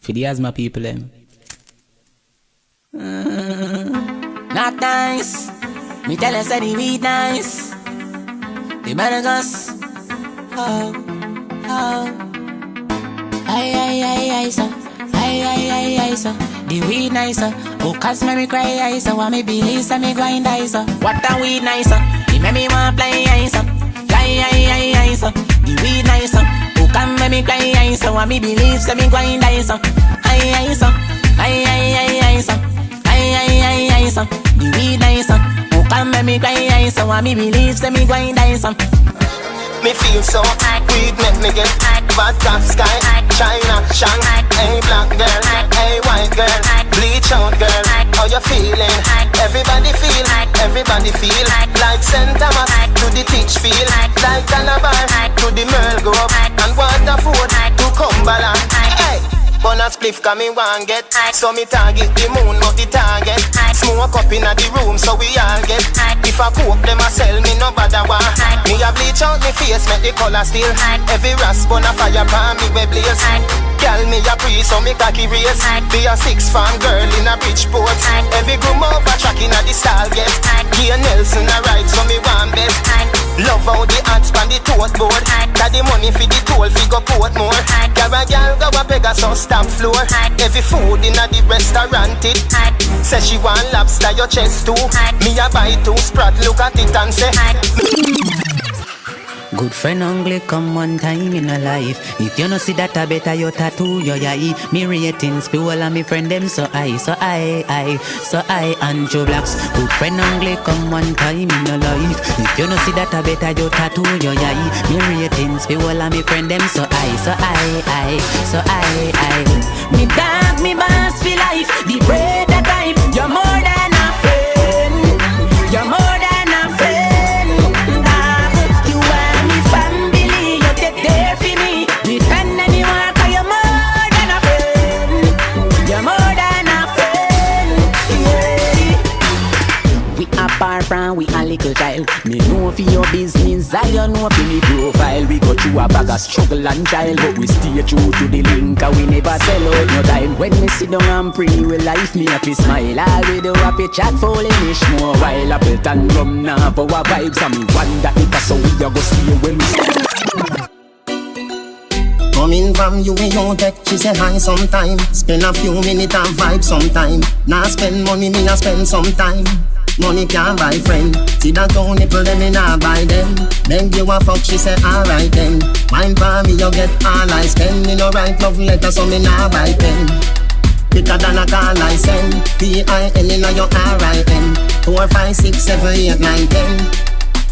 For the asthma people, them. Not nice. Me tell us that the weed nice. The bananas. Oh, oh. Aye, so. Aye, so. The weed nicer. Oh, cause me cry, so. Want me believe, so me grind, so. What the weed nicer? It make me want play, so. Aye, so. The weed nicer. Oh, come make me cry, so. Want me believe, so me grind, so. Aye, so. Aye, so. Aye, so. The weed nicer. Oh, come make me cry, so. Want me believe, so me grind, so. Me feel so weed make me get bad top sky, China, Shang, hey black girl, hey white girl, bleach out girl, how you feeling? Everybody feel like St. Thomas to the teach feel, like Calabar to the Merle Grove, and Waterford to Cumberland. Hey, Bona spliff come me one get, so me target the moon not the target. Smoke up in the room so we all get. If I cook them a sell me no bother one. Me a bleach out me face make the color still. Every rasp on a fire pan me we blaze. Girl me a pre so me cocky race. Be a 6 farm girl in a Bridgeport. Every groom over track in a the stall get. Gia Nelson a ride so me one bet. Love how the hats pan the tote board. Got the money for the toll fi go Portmore. Got a girl go a Pegasus stamp floor. Every food in a the restaurant it. Say she want lobster your chest too. Me a buy 2 sprat look at it and say good friend only come one time in a life. If you no see that I better you tattoo your eye. Me ratings people and me friend them so I and Joe Blacks. Good friend only come one time in a life. If you no see that I better you tattoo your eye. Me ratings people and me friend them so I. Me dog, me boss for life. The bread that time. You're more than a friend. You're more than a friend. You are me family. You take care for me. Defend anyone 'cause you're more than a friend. You're more than a friend. Yeah. We apart from we a little child. Me know for your business, I don't know for me profile. We go through a bag of struggle and trial, but we stay true to the link and we never sell out no time. When me sit down and pray with life, me happy smile. All we do happy chat for English more while Appleton rum now for our vibes. And me wonder if that's how we a go stay when we coming from you and your tech, she say hi sometime. Spend a few minutes and vibe sometime. Now spend money, me a spend sometime. Money can't buy friend. See that don't nipple them, me nah buy them. Then you a fuck, she say alright then. Mine for me, you get all I spend. Me no write love letter, so me nah buy pen. Quicker than a call I send. P-I-N in your R-I-N. 4, 5, 6, 7, 8, 9, 10.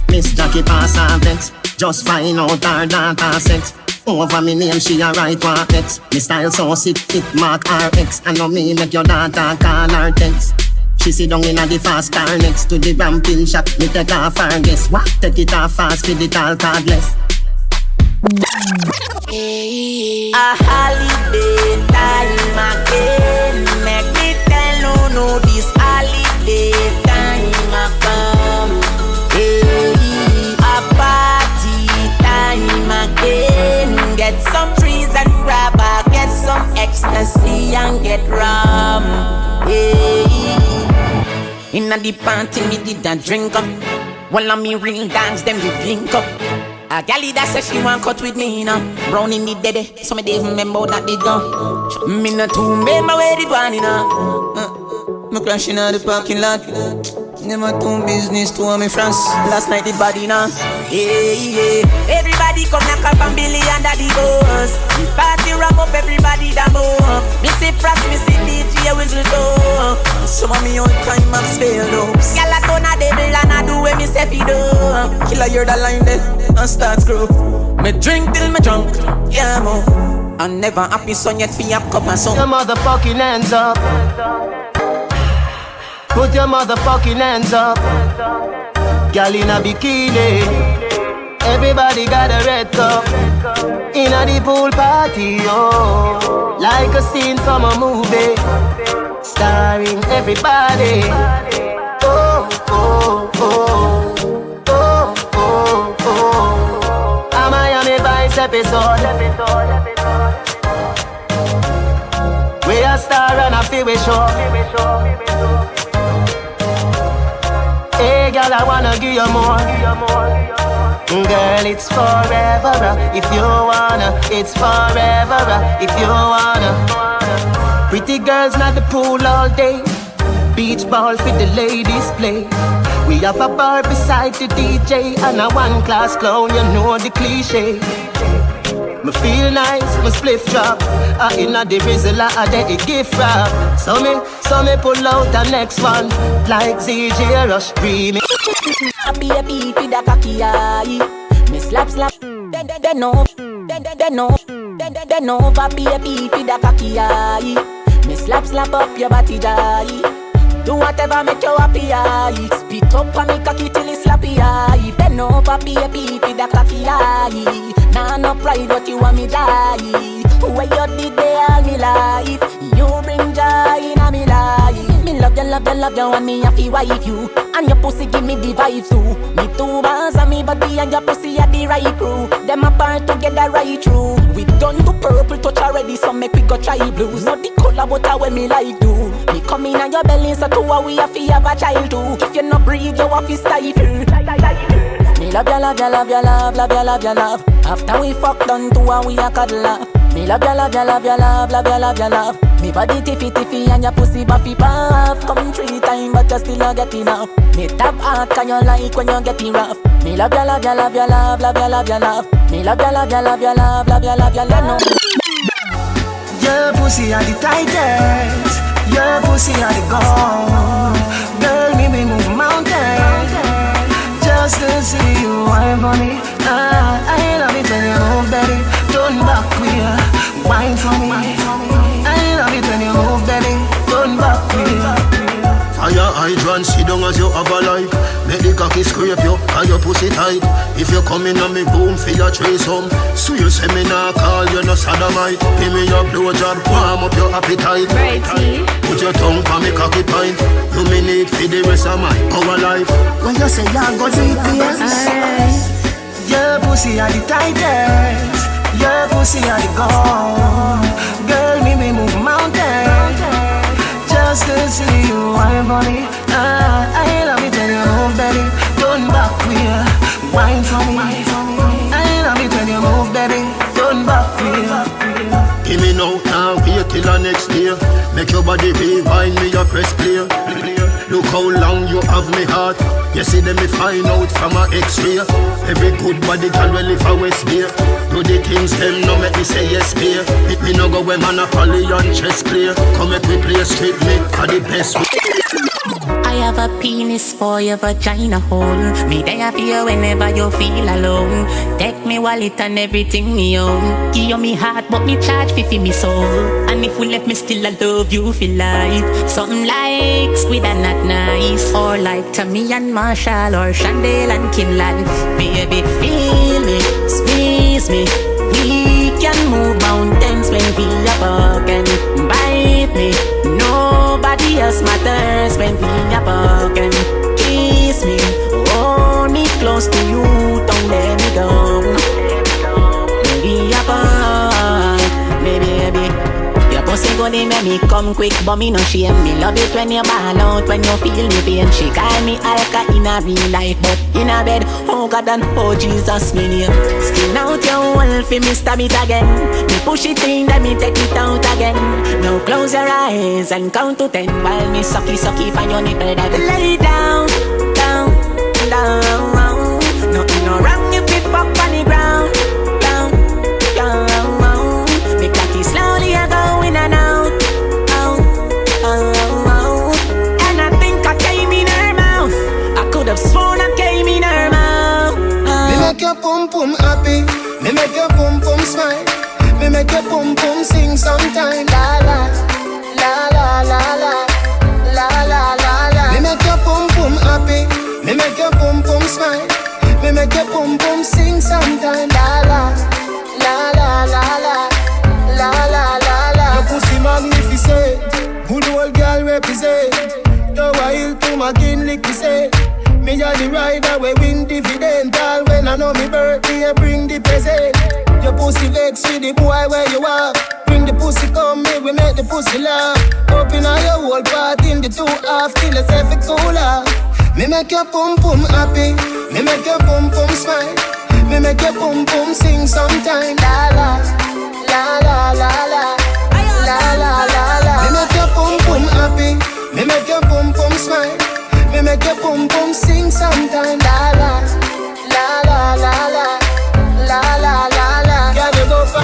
Miss Jackie pass her vex. Just find out her data sex. Over me name, she a write one X. Me style so sick, it mark RX. I know me make your data call her text. She sit down in a the fast car next to the ramping shop. Me take off her guess. What? Take it off fast, feed it all cardless. A holiday time again. Make me tell no this holiday time a come. Hey, a party time again. Get some trees and grabber, get some ecstasy and get rum. Hey. Inna the party me did a drink up. While me ring dance, them we blink up. A galley that says she want cut with me, you know. Brown in the dead, so me dey remember that they gone. Me not too remember where it one, you know. Me crashing out the parking lot. Never do business to me France. Last night it body now. Yeah. Everybody come knock up and Billy under the bus. The party wrap up, everybody da move. Me see Frost, me see DJ whistle too. Some of me old time I'm spelled up. Gyal a turn a devil and I do what me say fi do. Killer hear the line there and start screw. Me drink till me drunk, yeah mo. I'm never happy son yet fi up cup and some. Your motherfucking hands up. Put your motherfucking hands up. Girl in a bikini. Everybody got a red cup. In a the pool party, oh. Like a scene from a movie. Starring everybody. Oh, oh, oh. Oh, oh, oh. A Miami Vice episode. fi we show. Hey girl, I wanna give you more. Girl, it's forever if you wanna. It's forever if you wanna. Pretty girls not the pool all day. Beach ball for the ladies play. We have a bar beside the DJ and a one-class clown, you know the cliche. Me feel nice, me spliff drop. Inna the rizzle, a gift wrap. So me pull out the next one, like ZJ Rush remix. Happy for the cocky eye. Me slap, then over, baby for the cocky eye. Me slap up your body die. Do whatever make you happy, aye. Spit up and make cocky till it's slappy, aye. Bend over, baby, for the cocky, aye. Nah, no pride, what you want me die. Where you did there all me life. You bring joy in a me life. Me love you, and me happy wife you. And your pussy give me the vibe too. Me two bars and me body and your pussy are the right crew. Them apart together right through. We done to purple touch already, so make we go try blues. Not the color, but I when me like do. Me come in on your belly, so to a we have to have a child too. If you not breathe, you have to stifle. Me love you, love. After we fuck done to a we a cuddle up. Me love you. Me body tiffy and your pussy buffy puff. Come 3 times but you still not get enough. Me tap hard can you like when you get it rough. Me love you. Me love you, love. Your pussy are the tightest. Your pussy are the gold. Girl, me move mountains just to see you wine for me. I love it when you move, baby. Turn back queer, wine for me. I love it when you move, baby. Turn back queer. Fire hydrant, sit down as you have a life. Make the cocky scrape you, and your pussy tight. If you come in on me boom, feel a trace home. So you say me nah call you no sodomite. Give me your blowjob, warm up your appetite. Put your tongue on me cocky pint. You me need for the rest of my our life. When you say you're go deep, yes. Your pussy are the tightest. Your pussy are the gold. Girl, me move mountains just to see you wine for me. I love it when you move, baby. Turn back queer, wine for me. I love it when you move, baby. Turn back queer. Give me now, wait till the next day. Make your body rewind me, your press clear. Look how long you have me heart. You see them me find out from a X-ray. Every good body can well if I West Bay. Do the things them no make me say yes pay. Me no go when Monopoly on chess play. Come make me play straight me for the best way. I have a penis for your vagina hole. Me there for you whenever you feel alone. Take me wallet and everything me own. Give you me heart but me charge fi me soul. And if we left me still I love you for life. Something like Squid and Not Nice. Or like Tammy and Marshall or Chandel and Kinlan. Baby feel me, squeeze me. We can move mountains when we are walking. Bite me, nobody else matters when we are walking. Kiss me, hold me close to you, don't let me go. We are walking, baby. Your pussy go dey make me come quick, but me no shame. Me love it when you ball out, when you feel me pain. She call me Alka in a real life, but in a bed, oh God and oh Jesus me name. Skin out your wall fi me stab it again. Me push it in, then me take it out again. Now close your eyes and count to 10 while me sucky for your nipple. That lay down. Nothing no wrong if it fuck on the ground. Me cocky slowly a go in and out. And I think I came in her mouth. I could have sworn I came in her mouth. Me make your pum pum happy. Me make your pum pum smile. Me make your pum pum sing sometime. La la la la la la la la la la. Me make your pum pum happy. Me make your pum pum smile. Me make your pum pum sing sometime. La la la la la la la la la la. Your pussy magnificent. Good old girl represent. The wild to my kin lick me say. Me a the rider we win dividend. All when I know me birthday I bring the present. Your pussy vex with the boy where you are. Bring the pussy come me we we make the pussy laugh. Open all your whole part in the 2 half till it's every cooler. Me make your pum pum happy, me make your pum pum smile, me make your pum pum sing sometime. La la, la la la la, la la la la. Me make your pum pum happy, me make your pum pum smile, me make your pum pum sing sometime. La la, la la la la, la la la la. Can you go for?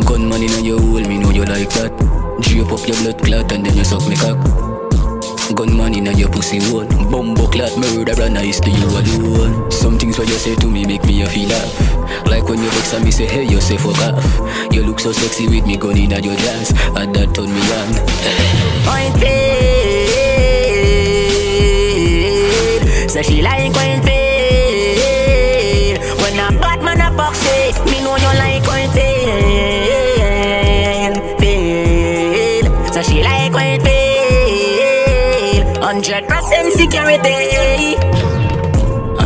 Gunman in your hole, me know you like that. Drape up your blood clot and then you suck me cock. Gunman in your pussy hole, bumbo clot murderer nice to you alone. Some things what you say to me make me a feel laugh. Like when you vex and me say hey you say fuck off. You look so sexy with me gun in your dance, and that turn me on. Point paid, so she like point paid. When I'm bad man a fuck shit, me know you like point paid. So she like point paid. 100% security.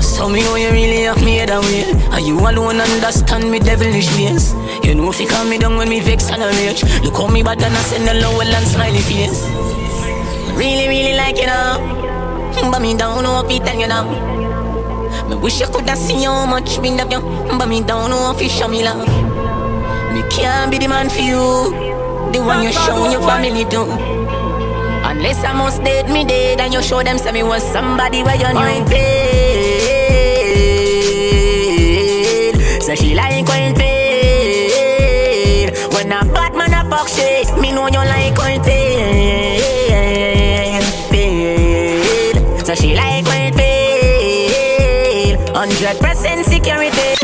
So me know you really have me that way. And you alone understand me devilish ways. You know if you calm me down when me vex and I rage. Look how me bad and I send a low and smiley face. Really, really like you now. But me don't know if you tell you now. Me wish I could have seen how much me love you. But me don't know if you show me love. Me can't be the man for you, the one you show your family to. Unless I must date me dead and you show them say me was somebody where you knew paid. So she like when paid. When a bad man a fuck shit, me know you like when paid. So she like when paid. 100% security.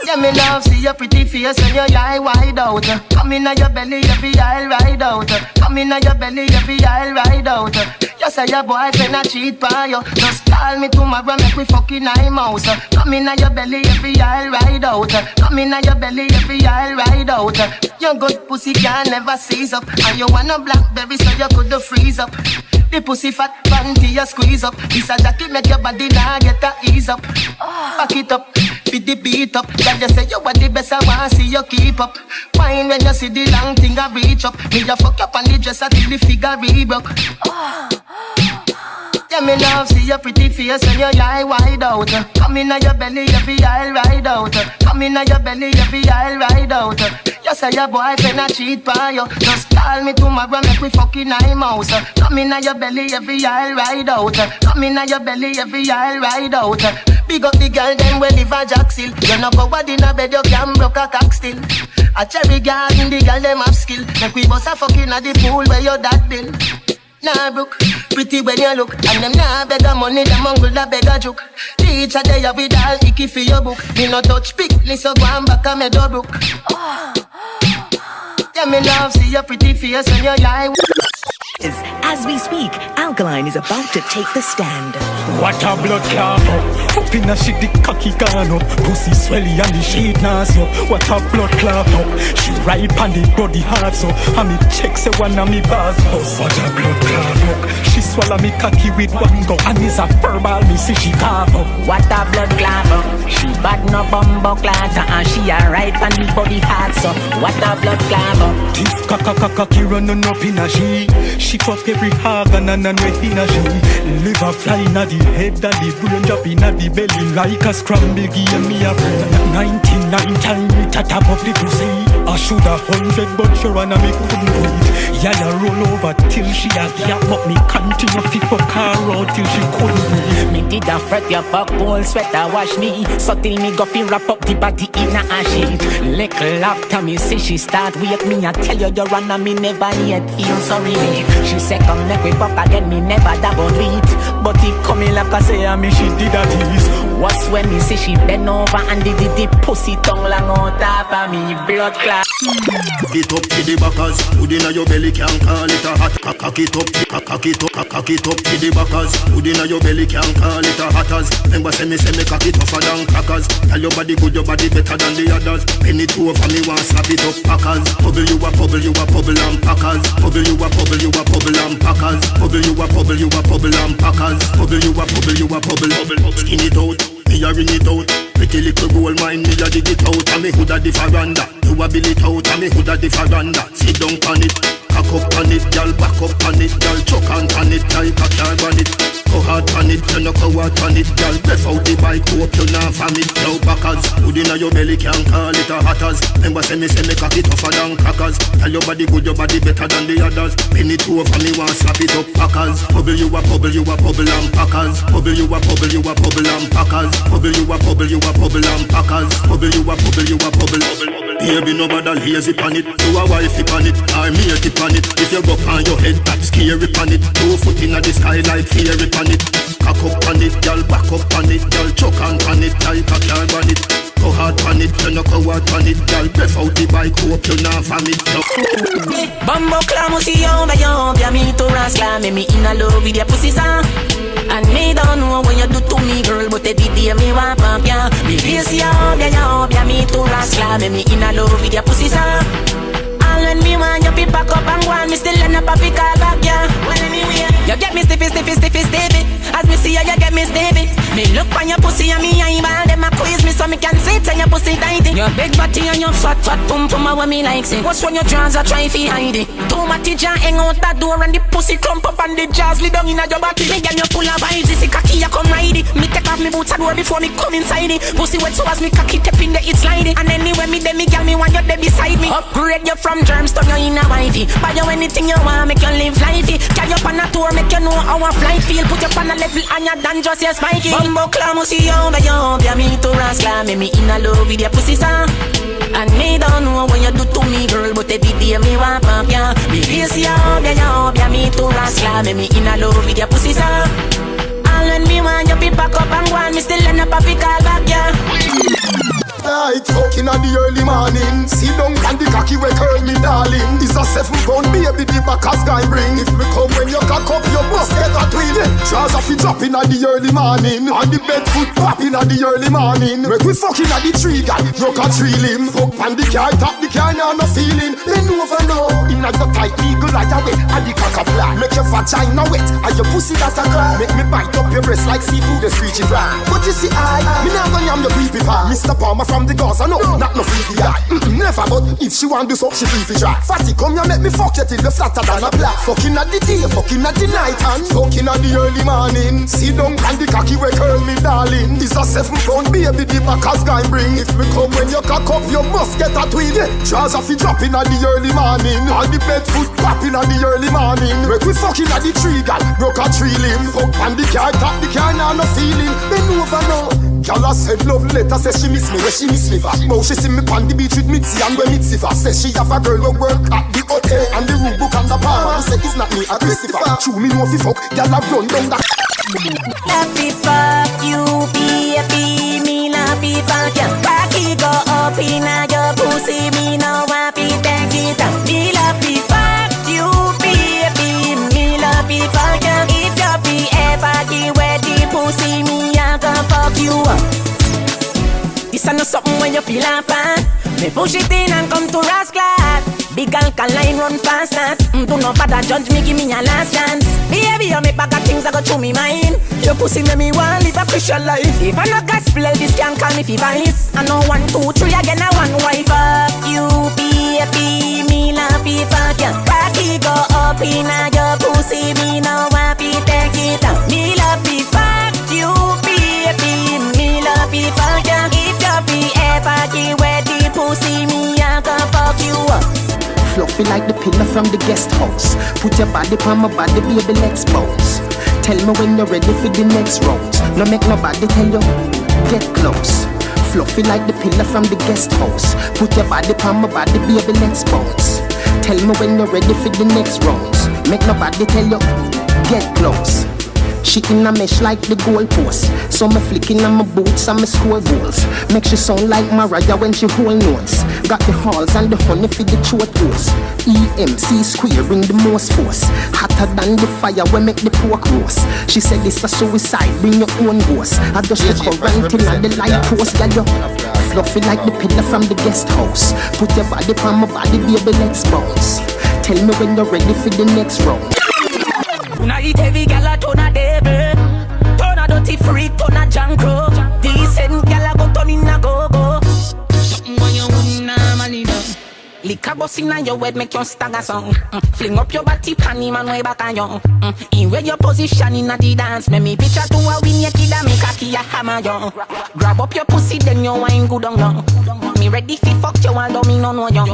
Yeah, me love see your pretty face and your eye wide out. Come in your belly, every eye ride out. Come in your belly, every eye ride out. You say your boyfriend a cheat by you. Just call me tomorrow, make we fucking eye mouse. Come in your belly, every eye ride out. Come in your belly, every eye ride out. Your good pussy can never seize up. And you want a blackberry so you could freeze up. The pussy fat, panty you squeeze up. This a jacket make your body now get a ease up. Back it up, fit the beat up. Girl you say you are the best, I want see you keep up. Fine when you see the long thing I reach up. Me you fuck up on the dress until the figure re-broke. Yeah, me love see your pretty face and your eye wide out. Come in your belly, every eye ride out. Come in your belly, every eye ride out. You say your boyfriend a cheat by you. Just call me tomorrow, make we fucking eye mouse. Come in your belly, every eye ride out. Come in your belly, every eye ride out. Big up the girl, then we live a jack still. You know go bad in a bed, you can broke a cock still. A cherry garden, the girl them have skill. Make we bust a fucking at the pool where your dad bill. Nah brook, pretty when you look. And them nah beg a money, them uncle da beg a joke. Teacher they have with all icky for your book. Me no touch pick, so go and back a me door brook. Yeah, me love see your pretty face and your eye. As we speak, Alkaline is about to take the stand. What a blood clot up in a shit the cocky gone up. Pussy swelly and the shit nass up. What a blood clot up. She ripe and the body hard so. And me check say one of me bars up. What a blood clot up. She swallow me cocky with one go. And is a verbal me see she cough up. What a blood clot up. She bad no bumbo clot. And she a ripe and the body hard so. What a blood clot up. This cocky running up in a she fuck every organ and wet in a she. Liver fly in a the head and the brain drop in a the belly like a scramble give me a brain. 99 times it a top of the pussy. I should have 100 but she ran and me couldn't do it. Yaya roll over till she a gap but me continue to fuck her out till she couldn't breathe. Me did a fret your fuck cold sweater wash me. So till me go fi wrap up the body in a sheet. Little after me say she start wake me. I tell you run and me never yet feel sorry. She say come make we pop again, me never double beat. But it coming like I say, me she did a tease. What's when me see she bend over and did the pussy tongue long on top of me blood clot. It up to the backers, food inna your belly can't call it a hot. Cock it up to the backers, food inna your belly can't call it a hatters. Remember say me cock it tougher than crackers. Tell your body good, your body better than the others. Penny two over me want slap it up packers. Bubble you a bubble and packers. Bubble you a bubble and packers. Bubble you a bubble and packers. Bubble you a bubble. Skin it out, me a ring it out. Pretty little gold mine, me a dig it out. And me hood a the veranda. You a bill it out, and me hood a the veranda. Sit down on it. up on it, girl, back up on it, girl, choke on it, like a car on it. Go hard on it, you no go hard on it, girl. Breath out the bike, hope you not vomit. Now backers, food inna your belly can't call it a hatters. Remember say me cock it tougher than crackers. Tell your body good, your body better than the others. Pin it over me, want slap it up, packers. Bubble you a bubble, you a bubble and packers. Bubble you a bubble, you a bubble and packers. Bubble you a bubble, you a bubble and packers. Bubble you a bubble, you a bubble. Baby, nobody lazy pan it. You a wifey pan it, or me a tip on it. If you go on your head, that scary pan it. 2 foot inna the sky like fairy pan it. Cock up on it, girl, back up on it, girl, choke on it like a car on it. Go hard on it, you no go hard on it, girl, breath out the bike, hope you not vomit. Bumbo clamo si yo, me to rascal, me in a love with your pussy song. And me don't know what you do to me, girl, but every day me want pump ya. Me face yo, me to rascal, me in a love with your pussy song. And when me want you pick back up and go on, me still end up a pick all back, yeah. Well anyway, you get me stiffy. As me see you get me stiffy. Me look on your pussy and me eyeball them a quiz me so me can see tell your pussy tighty. Your big body and your fat pum pum a what me like say. What's when your jaws are try fi hide it? Too much jaw hang out that door and the pussy clump up and the jaws lay down inna your body. Me get you full of vibes, this cocky you come ride it. Me take off me boots and door before me come inside it. Pussy wet so as me cocky tap in the it slide it. And anyway me dem me girl me want you there beside me. Upgrade you from germs to you in a wifey. Buy you anything you want, make you live lifey. Carry you on a tour, make you know how a flight feel. Put you on a level and you done just your spiky. Bumbo clamo si yo, me to rascal, me in a love with your pussy song. And me don't know what you do to me, girl, but every day me want pump ya. Me face yo, me to rascal, me in a love with your pussy song. And when me want you pick back up and go on, me still end up a pick all back ya. Night fucking at the early morning. See down and the cocky we curl me darling. It's a 7-pound baby the backers guy bring. If me come when you cock up your bust get a twin. Trousers fi dropping at the early morning. On the bed foot popping at the early morning. Make we fucking at the tree guy, broke a tree limb. Fuck on the car, top the car now no feeling. Then over now, in a tight eagle like a wet. And the cock a black, make your vagina wet. And your pussy that's a cry. Make me bite up your breast like seafood that's reaching dry. But you see I, me now gonna yam your creepy pie. Mr. Palmer from the Gaza, no, not no freaky guy. Never, but if she want do so, she feel fi try. Fatty, come here, make me fuck you till you flatter than a black. Fucking at the day, fucking at the night, and fucking at the early morning. See down and the cocky we curl me darling. It's a 7-pound baby the backers guy bring. If me come when you cock up, you must get a twin. Trousers fi dropping at the early morning. On the bed foot popping at the early morning. Make we fucking at the tree, girl, broke a tree limb. Fuck on the car, top the car now no feeling. Then over now. Y'all said love letter, says she miss me, where she miss me for. Now she see me on the beach with Mitzi and where Mitzi for. Says she have a girl who work at the hotel and the room book and the bar. Say it's not me, a Christopher. True me know fi fuck, y'all have run down that. Happy fuck you, baby, me happy fuck ya. Cocky go up inna your pussy, me no happy take it up. Me happy fuck you, baby, me happy fuck ya. If you be ever give wet the pussy, me a go fuck you up. This a no something when you feel a fan. Me push it in and come to rascal. Big alkaline run fast that. Do not bother judge me, give me a last chance. Baby, you make bag of things that go through me mind. Your pussy make me want live a Christian life. If I no gospel, this can call me fi vice. I know 1, 2, 3 again, I one wife. Fuck you, baby, me love fi fuck ya. Cocky go up inna your pussy, me no happy take it up. Me love fi fuck you, baby, me love fi fuck ya. If you be ever give where the pussy, me a go fuck you up. Fluffy like the pillar from the guest house. Put your body on my body, baby, let's bounce. Tell me when you're ready for the next round. No make nobody tell you, get close. Fluffy like the pillar from the guest house. Put your body on my body, baby, let's bounce. Tell me when you're ready for the next round. Make nobody tell you, get close. She in a mesh like the goalpost. So me flicking on my boots and me score goals. Make she sound like Mariah when she hold notes. Got the halls and the honey for the throat hose. EMC square bring the most force. Hotter than the fire when make the pork roast. She said this a suicide, bring your own ghost. I just the current in and the light post. Girl, you fluffy like the pillar from the guest house. Put your body on my body, baby, let's bounce. Tell me when you're ready for the next round. Una eat heavy gala, turn a devil. Turn a dirty freak, turn a jankro. Decent gala go turn in a go-go. Something when you wouldn't normally do. Lick Speaker bust inna your head, make you stagger song. Fling up your body, panty man way back on you. In where your position inna the dance, make me picture to a win your kid and make a key a hammer you. Grab up your pussy, then you wine good on you. Me ready fi fuck you, although me no know you.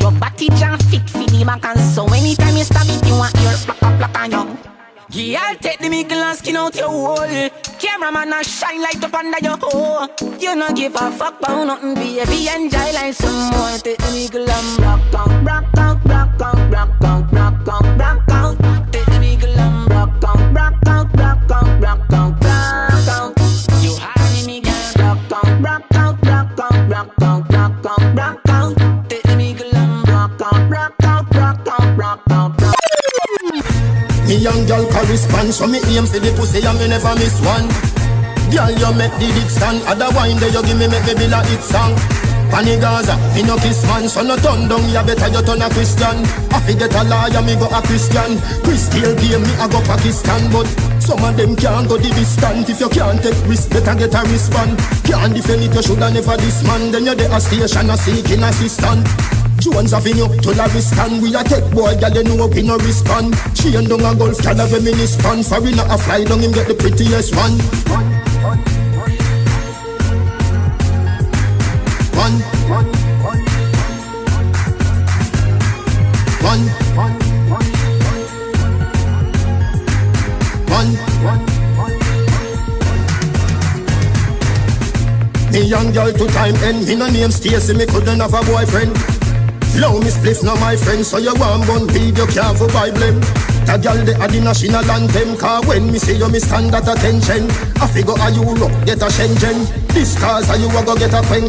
Your body jam fit fi the back and so anytime you stab it, you want your plaka on you. Yeah, I'll take the mickle and skin out your hole. Cameraman a shine light up under your hole. You no give a fuck about nothing, baby. Enjoy life some more. Take the mickle and rock out, rock out, rock out, rock out, rock out, rock out. Take the mickle and rock out, rock out, rock out, rock out, rock out. You hard me girl, rock out, rock out, rock out, rock out, rock out, rock out. Take the mickle and rock out, rock out, rock out, rock out, rock out. Me young girl correspond, so me aim for the pussy and me never miss one. Girl, you make the dick stand, other wine there you give me make me build a hit song. Pani Gaza, me no kiss man, so no turn down, you better you turn a Christian. I forget a liar, me go a Christian. Christian game, me I go Pakistan, but some of them can't go the distance. If you can't take risk, better get a wristband. Can't defend it, you shoulda never this man. Then you're there a station, a seeking assistant. Jones Avenue to Lavistan. We a tech boy, girl, you know we no respond. She and down a golf can have a mini span. Sorry not a fly down him get the prettiest one. Me young girl to time end. Me no name Stacy, me couldn't have a boyfriend. Low me spliff now my friend, so you want bun leave you can't for buy blame. That girl they are the national anthem, cause when me see you me stand at attention. I figure a Europe get a Shenzhen. This cause are you a go get a pen.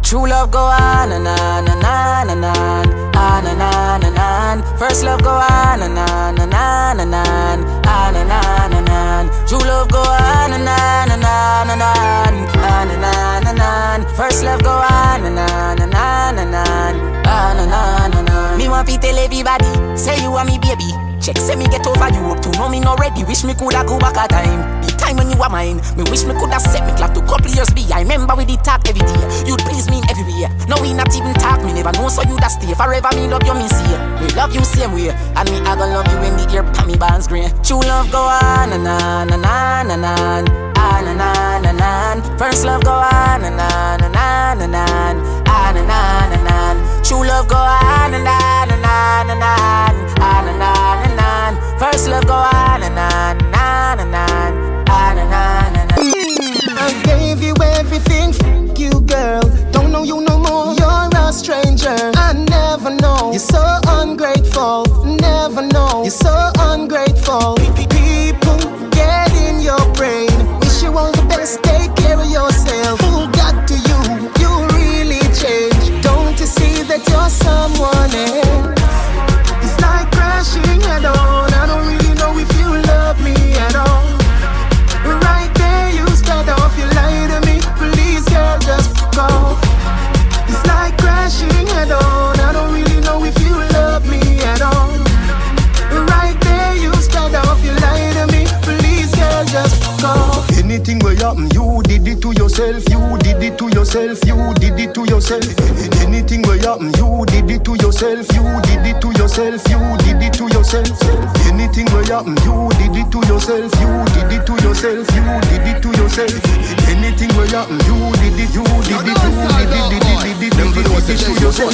True love go on and on and on and on, on and on and on. First love go on and on and on and on, on and on and on. True love go on and on and on and on, on and on and on. First love go on and on and on and on, on and on and on. Me want to tell everybody, say you are me baby. Check say me get over you up to know me not ready. Wish me coulda go back a time. The time when you were mine. Me wish me coulda set me clock to couple years be. I remember we did talk every day. You'd please me everywhere. Now we not even talk. Me never know so you'd stay forever. Me love you, me see. Me love you same way. And me I gonna love you when the ear pa me bands green. True love go on and on and on and on, on and on and on. First love go on and on and on and on, on and on and on. True love go on and on and on and on, on and on and on. First love go on and on and on and on, on and on and on. I gave you everything, f*** you girl. Don't know you no more, you're a stranger. I never know, you're so ungrateful. Never know, you're so ungrateful. People get in your brain. Wish you all the best, take care of yourself. Who got to you? You really changed. Don't you see that you're someone else? It's like crashing head on. I don't really know if you love me at all. Right there you start off, you lie to me. Please girl, just fuck off. It's like crashing head on. I don't really know if you love me at all. Right there you start off, you lie to me. Please girl, just fuck off. Anything will happen, you did it to yourself. You did it to yourself. You did it to yourself. Anything will happen, you did it to yourself. You did it to yourself. You did it to yourself. Anything will happen, you did it to yourself. You did it to yourself. You did it to yourself. Anything will happen, you did it. You did it. You did it to yourself.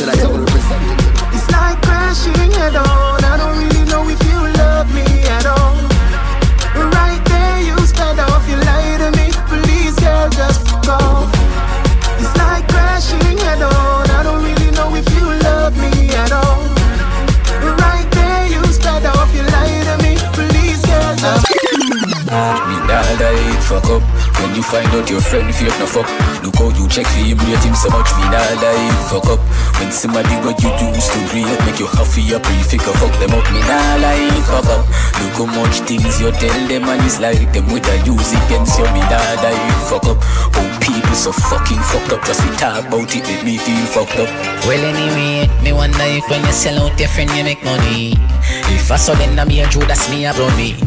It's like crashing head on. I don't really know if you love me at all. Right there you start off, you lie to me. Please girl, just fuck off. It's like crashing head on. I don't really know if you love me at all. Right there you start off, you lie to me. Please girl, just Me nah die, fuck up. When you find out your friend fake no fuck. Look how you check for him, rate him so much. Me nah die, fuck up. When somebody what you used to rate make you happy up, you figure fuck them up. Me nah lie, fuck up. Look how much things you tell them and it's like them with a use against you. Me nah die, fuck up. Oh people so fucking fucked up. Just we talk about it make me feel fucked up. Well anyway, me wonder if when you sell out your friend you make money. If I saw then I'm here Judas me a blow me.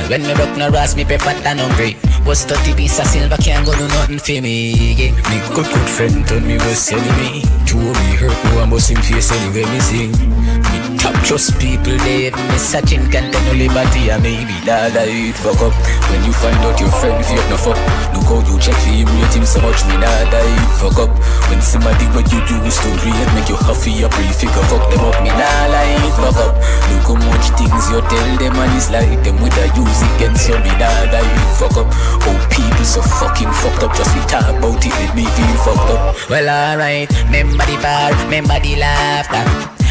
When me broke no ras, me pay fat and hungry. Was 30 piece of silver, can't go do nothing for me. Yeah. Me good friend told me was selling me. Two me hurt, no one must him face anyway me sing. Me top trust people, they have me searching, can't tell no liberty, and maybe that I fuck up. When you find out your friend fake no fuck, look how you check for him, rate him so much, me that I fuck up. When somebody what you do is to create, make you happy, you pre-figure, fuck them up, me that I fuck up. Look how much things you tell them and it's like them with a use against you, me that I fuck up. Oh, people so fucking fucked up, just we talk about it, let me feel fucked up. Well, alright, remember the bar, remember the laughter.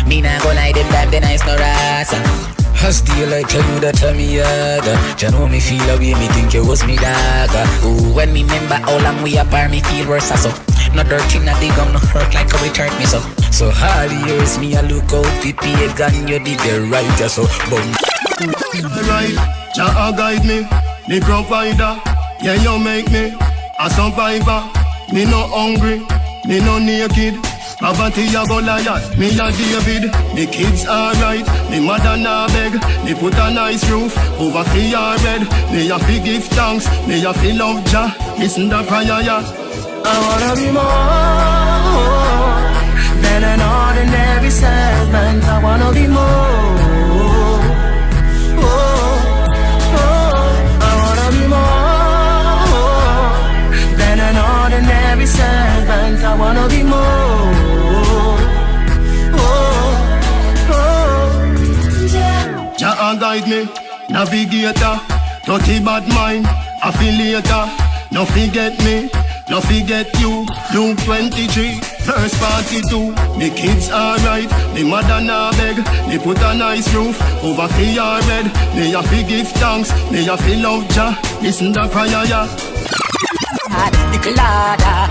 Me nah go lie, them time, then I no rasa. I still like tell you that tell me other. You know me feel away, me think you was me dagger. Ooh, when me remember how long we apart, me feel worse so. No dirty, not the gum, no hurt like how it hurt me so. So all the years me a look out, pipi a gun, you did the right, so boom. Right, Jah guide me, the provider. Yeah, you make me a survivor. Me no hungry, me no naked. Poverty a Goliath, me a David. The kids alright, me mother na beg. Me put a nice roof over for your bed. Me a fi give thanks, me a fi love Jah. Listen the prayer, yeah. I wanna be more than an ordinary servant. I wanna be more. I wanna be more than an ordinary servant. I wanna be more. Jah guide me, navigator. Dirty bad mind, affiliator. No forget me, no forget you. Luke 23, verse 42. The kids alright, the mother na beg. They put a nice roof over for your bed. They a fi give thanks, they a fi love Jah. Listen the prayer, yeah. Little ladder.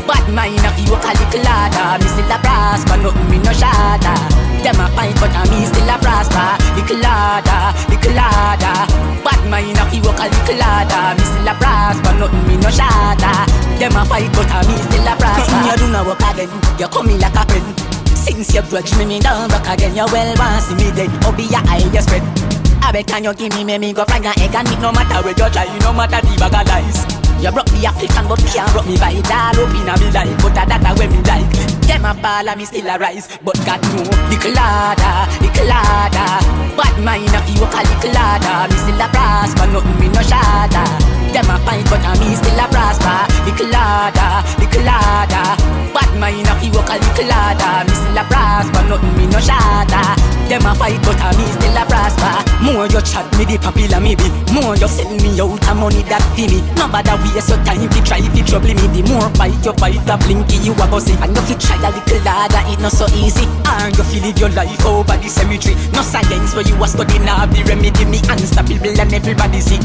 Bad mind of you a little ladder. Me still a prosper, nothing me no shatter. Them a fight but a me still a prosper. Little ladder. Bad mind of you a little ladder. Me still a prosper, nothing me no shatter. Them a fight but a me still a prosper. You do not work again, you come in like a friend. Since you grudge me don't rock again. You well want see me dead, or be your eye you spread. I bet can you give me go fry your egg and it no matter where you try, no matter the bag of lies. You broke the African but can't broke me vital up in a me life, but that when me like. Them a ball and me still a rise, but God know. Little ladder. Bad mind of you a little ladder. Me still a prosper, nothing me no shatter. Them a fight but a me still a prosper. Little ladder. Bad mind of you a little ladder. Me still a prosper, nothing me no shatter. Them a fight but a me still a prosper. More you chat me the popular me be. More you sell me out a money that fee me. Nobody waste your time to try to trouble me. The more fight you fight a blinky you a go see. And if you try a little ladder it not so easy. And you feel live your life over the cemetery. No science where you a study now the remedy. Me unstoppable and everybody see.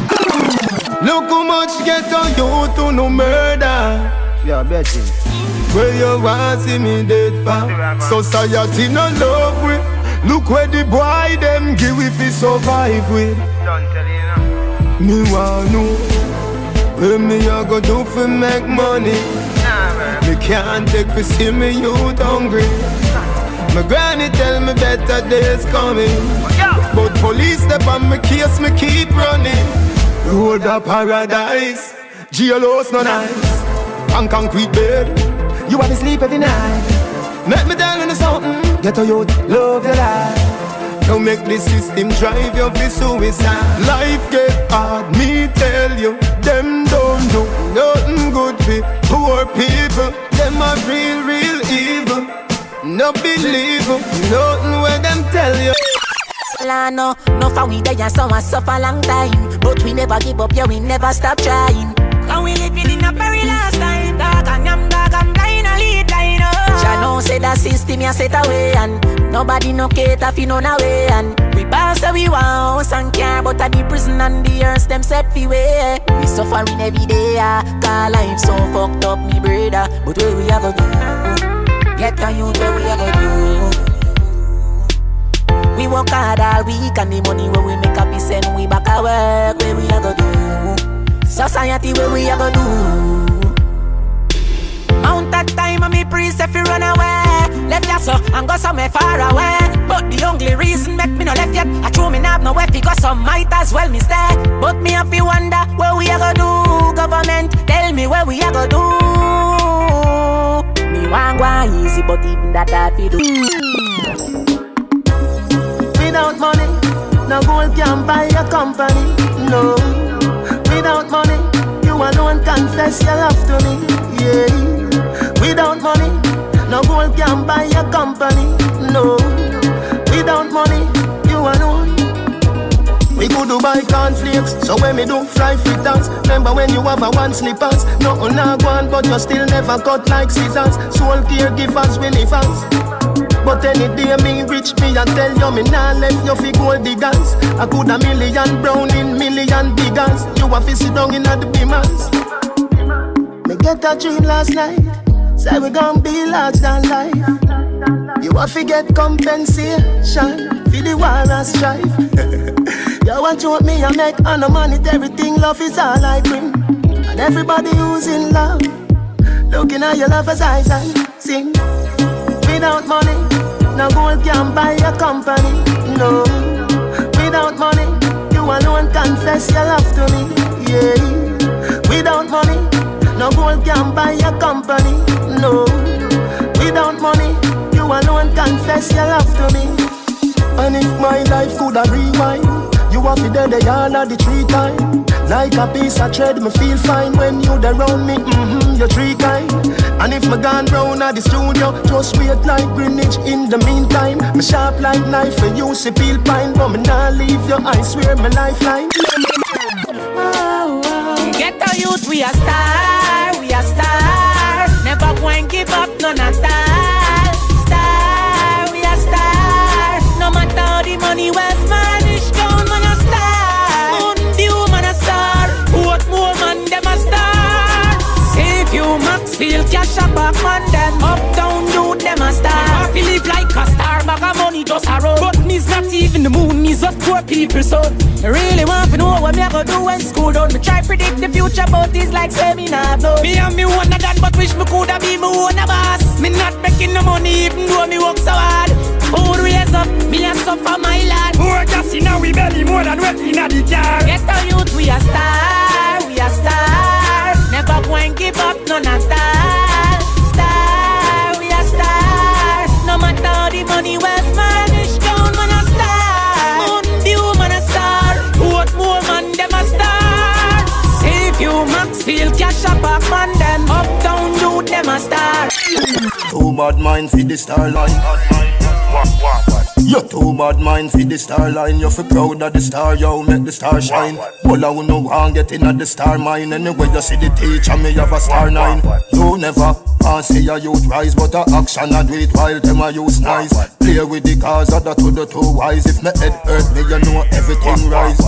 Look how much get on you to no murder. Yeah, betting. Where you want see me dead for. Society no love with. Look where the boy them give if he survive with. Don't tell you now. Me want know what me a go do for make money. Me can't take for see me youth hungry. My granny tell me better days coming. But police step on me case me keep running. Road a paradise, jail house no nice. And concrete bed, you have to sleep every night. Make me tell you something, get a youth, love your life. Don't make the system drive you for suicide. Life get hard, me tell you. Them don't do nothing good for poor people. Them are real evil. No believe nothing where them tell you. No for we there and some a suffer long time. But we never give up, yeah we never stop trying. And we living in a perilous time. Dark and blind a lead line. Jah know say that system ya set away. And nobody no cater fi none away. And we pass so we want house and car. But at the prison and the earth them set fi way. We suffering every day, cause life so fucked up me brother. But where we a go do? Get a youth where we a go do? We work hard all week and the money where we make up we send we back at work. Where we a go do? Society where we a go do? Mount that time and me priest if you run away. Left ya so and go somewhere far away. But the only reason make me no left yet I true me not no weapon. because some might as well me stay. But me have to wonder where we are gonna do. Government, tell me where we are gonna do. Me want go easy, but even that we do. Without money, no gold can buy a company. No. Without money, you alone confess your love to me. Yeah. Without money, no gold can buy a company. No. Without money, you alone. We go to buy cornflakes, so when me do fry fritters. Remember when you have a one slippers. Nothing not one, but you still never cut like scissors. Soul caregivers will live us. But any day me rich, me I tell you me nah left you fi gold diggers. I could a million brown in million diggers. You a fi sit down in the beamers. Me get a dream last night, say we gon' be large than life. You a fi get compensation for the war and strife. You want you me I make and no money, everything love is all I bring. And everybody who's in love, looking at your lover's eyes and sing. Without money, no gold can buy a company. No. Without money, you alone confess your love to me. Yeah. Without money, no gold can buy a company. No. Without money, you alone confess your love to me. And if my life could have rewind, you have to dead the yarn at the tree time. Like a piece of thread, me feel fine when you there round me, you're tree kind. And if me gone round at the studio, just wait like Greenwich in the meantime. Me sharp like knife for you, see peel pine. But me nah leave you, I swear my lifeline. Get a youth, we a star, we a star. Never go and give up, none at all. Star, we a star. No matter how the money was vanished, down man a star. Moon view man a star. What more man them a star. Save you Maxfield, cash up back man them. Uptown youth them a star. We live like a star, bag of money just a road. But me's not even the moon, me's just poor people so. I really want to know what me a go do when school done. Me try predict the future, but it's like seminar blow. Me and me one of that, but wish me coulda be me own a boss. Me not making no money even though me work so hard. Food raise up, me a suffer my lad. More gas in we belly, more than wet in the car. Get a youth, we a star, we a star. Never go and give up, none at all. Star, we a star. No matter how the money was vanished, down man a star. Moon view man a star. What more man them a star. Save you Maxfield, cash up back man them. Uptown youth them a star. Too bad mind for the star line. You too bad mind for the star line. You feel proud of the star, yo, make the star shine. Well, I will no one get in at the star mine. Anyway, you see the teacher, me have a star 9. You never want see a youth rise, but a action I do it while them a use nice. Play with the cars, other to the two wise. If my head hurt me, you know everything rise.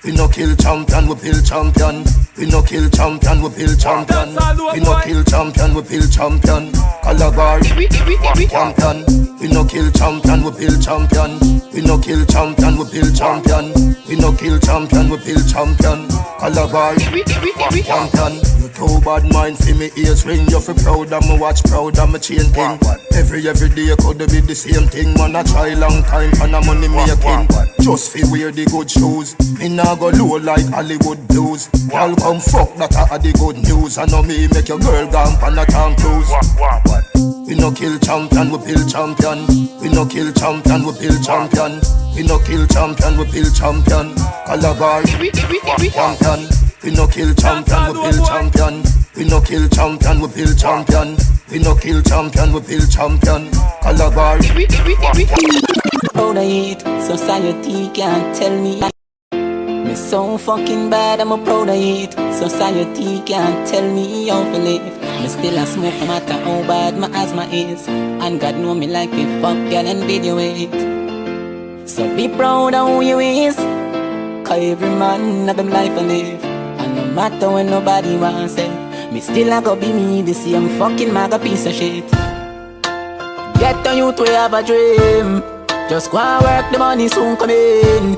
We no kill champion, we build champion. We no kill champion, we build champion. We no kill champion, we build champion. Calabar, champion. We no kill champion, we build champion. We no kill champion, we build champion. We no kill champion, we build champion. Calabar, champion. You too bad mind for me ears ring. You feel proud of me watch, proud of me chain thing. Every day could be the same thing. Man I try long time and a money making. Just fi wear the good shoes. Me nah go low like Hollywood blues. Y'all come fuck that a the good news. I know me make your girl gone pan a town cruise. We no kill champion, we build champion. We no kill champion, we build champion. We no kill champion, we build champion. Calabar, champion. We no kill champion, we build champion. We no kill champion, we build champion. We no kill champion, we build champion. Calabar. Proud of it, society can't tell me. Me so fucking bad, I'm a proud of it. Society can't tell me how to live. Me still a smoke no matter how bad my asthma is. And God know me like me fuck girl and video it. So be proud of who you is. Cause every man have them life to live. And no matter when nobody wants it, me still a go be me, the same fucking maga piece of shit. Get on you to have a dream. Just go and work, the money soon come in.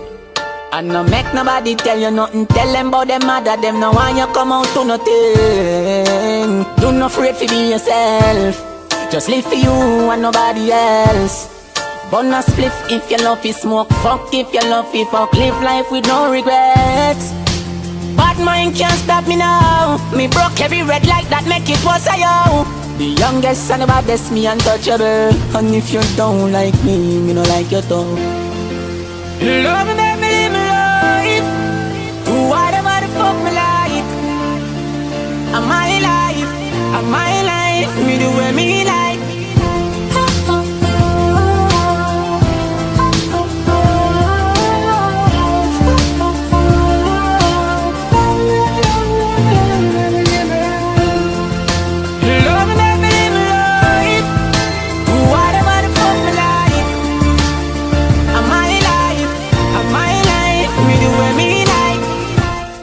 And no make nobody tell you nothing. Tell them about them mother, them no want you come out to nothing. Do not afraid to be yourself. Just live for you and nobody else. Burn a spliff if you love it smoke. Fuck if you love it fuck. Live life with no regrets. Bad mind can't stop me now. Me broke every red light that make it was a yo. The youngest and the baddest, me untouchable. And if you don't like me don't like you too. Love me, make me live my life. Do whatever the fuck me like. I'm my life, I'm my life. Me do what me like.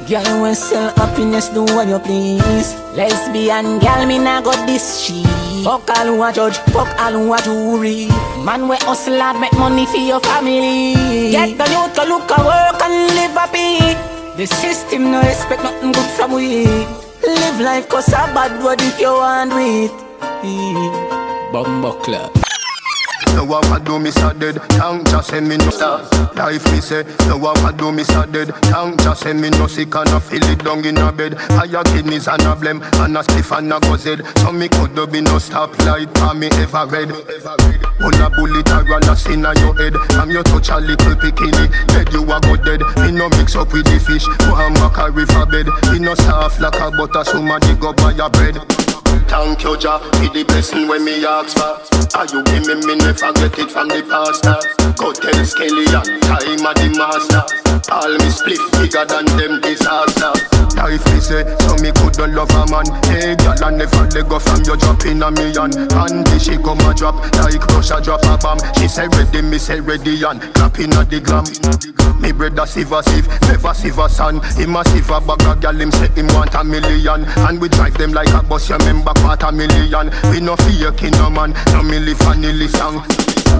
Girl, we sell happiness, do what you please. Lesbian girl, me nah got this shit. Fuck all who a judge, fuck all who a jury. Man, we hustle hard, make money for your family. Get the youth to look a work and live happy. The system no expect nothing good from we. Live life cause a bad word if you want it. Bumbo Club. No one do me so dead, tongue just send me no stars. Life me say, no one do me so dead, tongue just send me no sick and I feel it down in a bed. Higher kidneys and a blem, and a spliff and a gozed. So me could be no stoplight for me ever read. One a bullet a run a sin on your head. I'm your touch a little bikini, dead you a go dead. Me no mix up with the fish, one back a river bed. Me no soft like a butter, somebody go buy your bread. Thank you, Jah, for the blessing when me ask for. Are you give me never get it from the pastor. Go tell Skelly and time of the master. All me split bigger than them disaster. Life me say, so me couldn't love a man. Hey, girl, I never let go from your drop in a million. Auntie, she come a drop, like Russia drop a bomb. She say ready, me say ready, and clapping at the glam. Me brother sieve, never sieve a son. Him a sieve a bag of girl, him say him want a million. And we drive them like a bus, you remember, 250,000. We no fake no man, no milli vanilli song.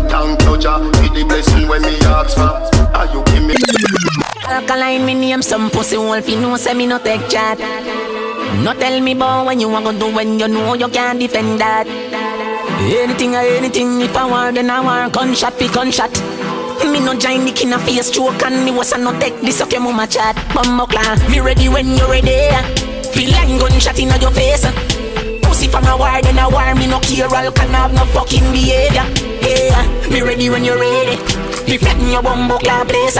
Thank you, Jah, for the blessing when me ask for. Are you give me? Alkaline, me name some pussy wolf, you know say me no take chat. No tell me about when you want to do when you know you can't defend that. Anything or anything, if I want then I want gunshot be gunshot. Me no join the king of face stroke and me was a no take this up your mama chat. Bumbo clan, me ready when you ready. Feel like gunshot in your face. Pussy from a war then a war, me no care all can have no fucking behavior. Yeah, me ready when you're ready. Me flatten your bumbo clan place.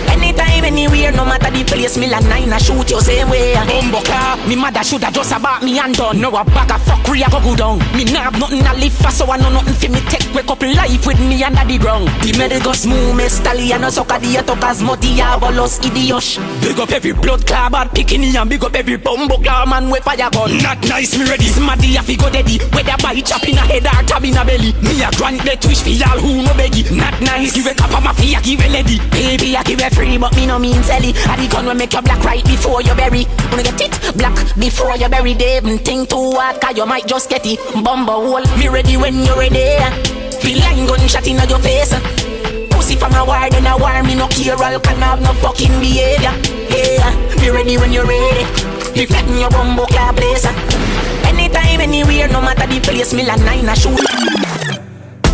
Anytime, anywhere, no matter the place, me like 9 a shoot you same way. Bumbo car, me mother shoulda just about me and done. Now a bag of fuckery I go down. Me nah have nothing to live for, so I know nothing for me take wake up life with me under the ground. The medical smooth, me stallion, no sucker the attackers, muddy, I will lost idiosh. Big up every blood club, bad picking and big up every bumbo car man with fire gun. Not nice, me ready, smarty, I fi go daddy. Whether by chop in a head or tab in a belly. Me a grant the twitch for y'all who no beggy. Not nice, give a cup of my fee, I give a lady. Baby, I give a free, but me no mean selly. I the gun will make you black right before you bury. Wanna get it black before you bury. They even think too hard, cause you might just get it. Bumbo hole, me ready when you're ready. Feel like gunshot in your face. Pussy from a war, then a war. Me no care, all can have no fucking behavior. Yeah, me ready when you're ready. Me flatten your bumbo clap place. Anytime, anywhere, no matter the place. Me like 9 a shoot.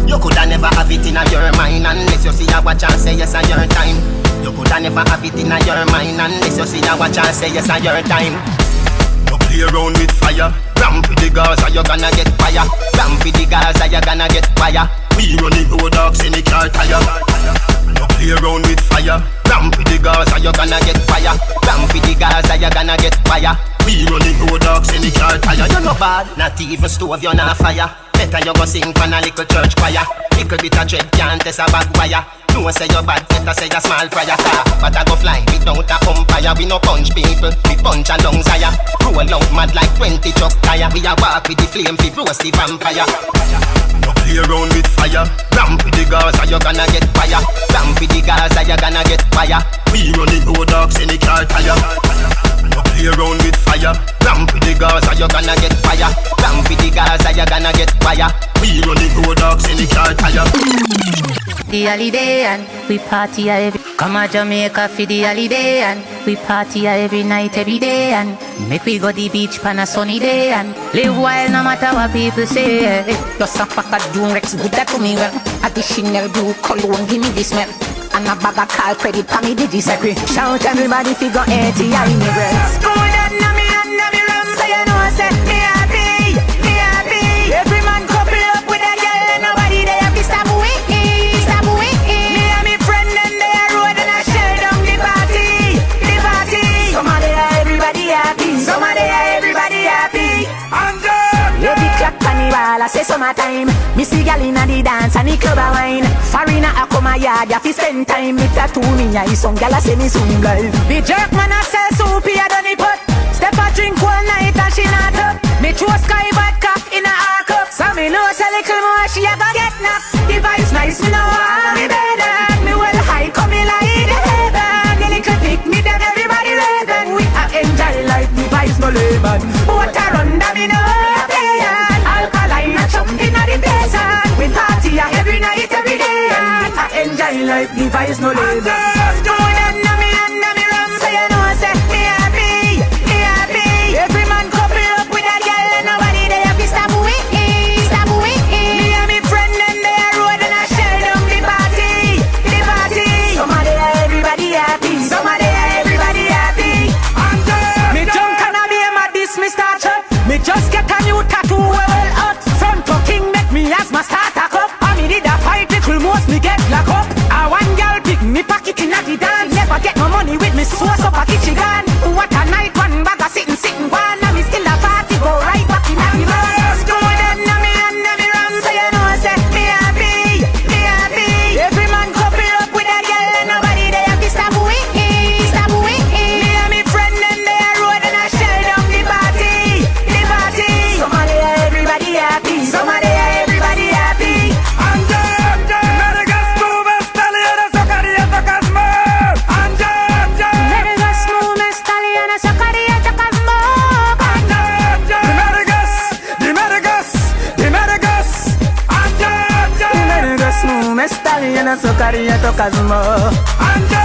You coulda never have it in your mind unless you see a watch and say yes on your time. You coulda never have it in your mind unless you see a watch and say yes on your time. You play around with fire, ramp with the Gaza, you gonna get fire. Ramp with the Gaza, you gonna get fire. We running road dogs in the car tire. You play around with fire, ramp with the Gaza, you gonna get fire. Ramp with the Gaza, you gonna get fire. We running road dogs in the car tire. You no bad, not even stove, you not fire. Better you go sing from a little church choir. Little bit of dread can't test a bad wire. No say you bad, better say you small prayer car. But I go fly without a umpire. We no punch people, we punch a lungs higher. Roll out mad like 20 truck tire. We a walk with the flame, we roast the vampire. You play around with fire, ramp with the Gaza, you gonna get fire. Ramp with the Gaza, you gonna get fire. We running road dogs in the car tire. You play around with fire, ramp with the Gaza, you gonna get fire. Ramp with the Gaza, you gonna get fire. We running road dogs in the car tire. The holiday and we party every. Come a Jamaica for the holiday and make we party every night, every day, and make we go the beach pan a sunny day, and live wild no matter what people say. Just a pack of Doom Rex, good that to me well. Additional blue cologne, give me the smell. And a bag of call credit for me digi secret. Shout everybody figure 80 I me well. School and me rum, so you know I say me happy, me happy. Every man couple up with a girl and nobody there have to stop with me, stop with me. Me and me friend and they a road and I share down the party, the party. Some of they are everybody happy, some of they are everybody happy. Yeah, big clock carnival, I say summertime. Me see gal inna the dance and the club a wine. Foreigner a come a yard, ya fi spend time. Me tattoo me eye, some gal a say me soon blind. The jerk man a sell soup, he a done it pot. Step a drink all night and she not up. Me throw sky vodka in a hard cup. So me know say little more she a go get knocked. The vibes nice, me know want me better. Me well high, coming like the heaven. The little pick me then everybody raving. We a enjoy life, the vibes no lemon. What a run that me know. Alkaline a jump in a the place. We party every night, every day. I enjoy life, the vibes no label. Stone and me rum, so you know say me happy, me happy. Every man couple up with a girl and nobody there have to stop with me, stop with me. Me and me friend and they a road and I share down the party, the party. Some of they are everybody happy, some of they are everybody happy. Me jump and I be my this me start up. Me just get a new tattoo well out. Front talking make me as my starter cup. I me did a fight little most me get lock up. I one girl pick me pocket in a the dance. Never get my money with me source up a kitchen gun. What a night, one bag of sitting one. And me still a party go right back in a the bus. Good and me rum, so you know say me happy, me happy. Every man couple up with a girl and nobody there have to stop with me, stop with me. Me and me friend and they a road and I share down the party, the party. Some of they are everybody happy, some of they are everybody happy. Stallion, so carry it to Cosmo.